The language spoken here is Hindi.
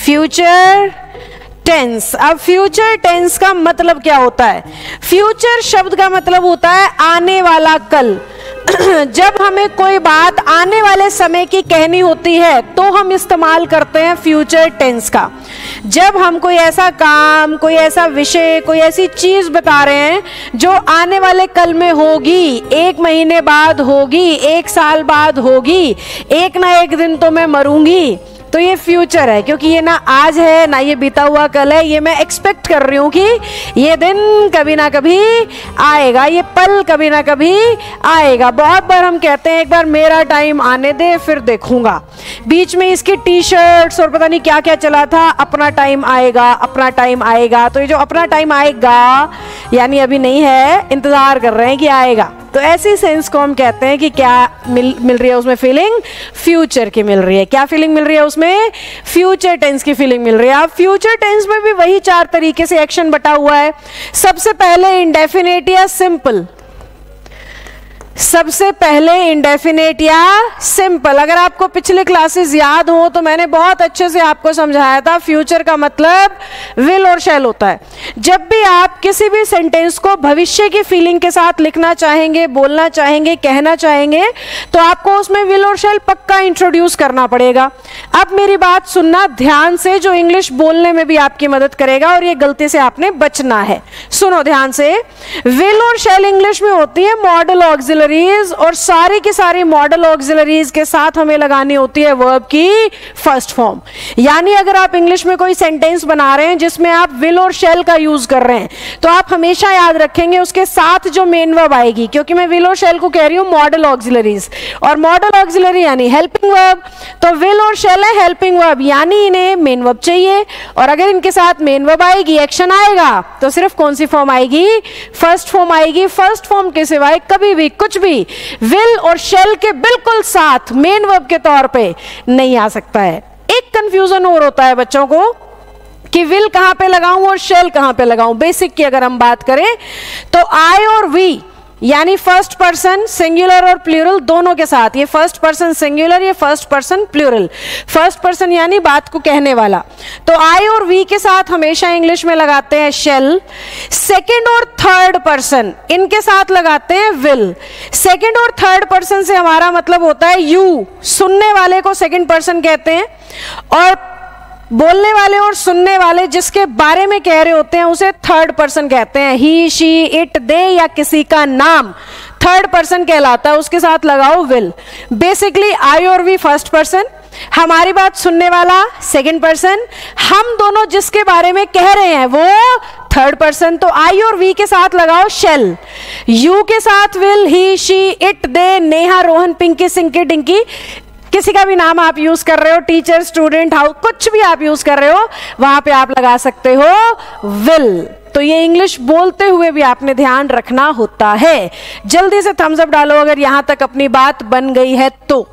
Future tense. अब फ्यूचर टेंस का मतलब क्या होता है? फ्यूचर शब्द का मतलब होता है आने वाला कल। जब हमें कोई बात आने वाले समय की कहनी होती है तो हम इस्तेमाल करते हैं फ्यूचर टेंस का। जब हम कोई ऐसा काम, कोई ऐसा विषय, कोई ऐसी चीज बता रहे हैं जो आने वाले कल में होगी, 1 महीने बाद होगी, 1 साल बाद होगी, एक ना एक दिन तो मैं मरूंगी, तो ये फ्यूचर है। क्योंकि ये ना आज है ना ये बीता हुआ कल है, ये मैं एक्सपेक्ट कर रही हूँ कि ये दिन कभी ना कभी आएगा, ये पल कभी ना कभी आएगा। बहुत बार हम कहते हैं एक बार मेरा टाइम आने दे फिर देखूंगा। बीच में इसकी टी शर्ट्स और पता नहीं क्या क्या चला था, अपना टाइम आएगा, अपना टाइम आएगा। तो ये जो अपना टाइम आएगा यानी अभी नहीं है, इंतजार कर रहे हैं कि आएगा। तो ऐसी सेंस को हम कहते हैं कि क्या मिल रही है उसमें फीलिंग? फ्यूचर की मिल रही है। क्या फीलिंग मिल रही है उसमें? फ्यूचर टेंस की फीलिंग मिल रही है। अब फ्यूचर टेंस में भी वही 4 तरीके से एक्शन बटा हुआ है। सबसे पहले इंडेफिनिट या सिंपल, सबसे पहले इंडेफिनिट या सिंपल। अगर आपको पिछले क्लासेस याद हो तो मैंने बहुत अच्छे से आपको समझाया था फ्यूचर का मतलब विल और शैल होता है। जब भी आप किसी भी सेंटेंस को भविष्य की फीलिंग के साथ लिखना चाहेंगे, बोलना चाहेंगे, कहना चाहेंगे, तो आपको उसमें विल और शैल पक्का इंट्रोड्यूस करना पड़ेगा। अब मेरी बात सुनना ध्यान से, जो इंग्लिश बोलने में भी आपकी मदद करेगा और ये गलती से आपने बचना है। सुनो ध्यान से। विल और शैल इंग्लिश में होती है मॉडल ऑक्सिलरी, और सारी की सारी मॉडल ऑक्सिलरीज के साथ हमें लगानी होती है वर्ब की फर्स्ट फॉर्म। यानी अगर आप इंग्लिश में कोई सेंटेंस बना रहे हैं जिसमें आप विल और शैल का यूज कर रहे हैं, तो आप हमेशा याद रखेंगे उसके साथ जो मेन वर्ब आएगी, क्योंकि मैं विल और शैल को कह रही हूं मॉडल ऑक्सिलरीज, और मॉडल ऑक्सिलरी यानी हेल्पिंग वर्ब। तो विल और शैल है हेल्पिंग वर्ब, यानी इन्हें मेन वर्ब चाहिए, और अगर इनके साथ मेन वर्ब आएगी, एक्शन आएगा, तो सिर्फ कौन सी फॉर्म आएगी? फर्स्ट फॉर्म आएगी। फर्स्ट फॉर्म के सिवाय कभी भी कुछ भी विल और शैल के बिल्कुल साथ मेन वर्ब के तौर पे नहीं आ सकता है। एक कंफ्यूजन और होता है बच्चों को कि विल कहां पे लगाऊं और शैल कहां पे लगाऊं। बेसिक की अगर हम बात करें तो आई और वी यानी फर्स्ट पर्सन सिंगुलर और प्लूरल दोनों के साथ, ये फर्स्ट पर्सन सिंगुलर, ये first person plural. First person यानी बात को कहने वाला, तो आई और वी के साथ हमेशा इंग्लिश में लगाते हैं शेल। सेकंड और थर्ड पर्सन इनके साथ लगाते हैं विल। सेकंड और थर्ड पर्सन से हमारा मतलब होता है यू, सुनने वाले को सेकंड पर्सन कहते हैं, और बोलने वाले और सुनने वाले जिसके बारे में कह रहे होते हैं उसे थर्ड पर्सन कहते हैं। ही, शी, इट, दे या किसी का नाम थर्ड पर्सन कहलाता है, उसके साथ लगाओ विल। बेसिकली आई और वी फर्स्ट पर्सन, हमारी बात सुनने वाला सेकंड पर्सन, हम दोनों जिसके बारे में कह रहे हैं वो थर्ड पर्सन। तो आई और वी के साथ लगाओ शेल, यू के साथ will, he, she, it, they, Neha, Rohan, Pinki, Sinki, Dinki, किसी का भी नाम आप यूज कर रहे हो, टीचर, स्टूडेंट, हाउस, कुछ भी आप यूज कर रहे हो, वहां पे आप लगा सकते हो विल। तो ये इंग्लिश बोलते हुए भी आपने ध्यान रखना होता है। जल्दी से थम्स अप डालो अगर यहां तक अपनी बात बन गई है तो।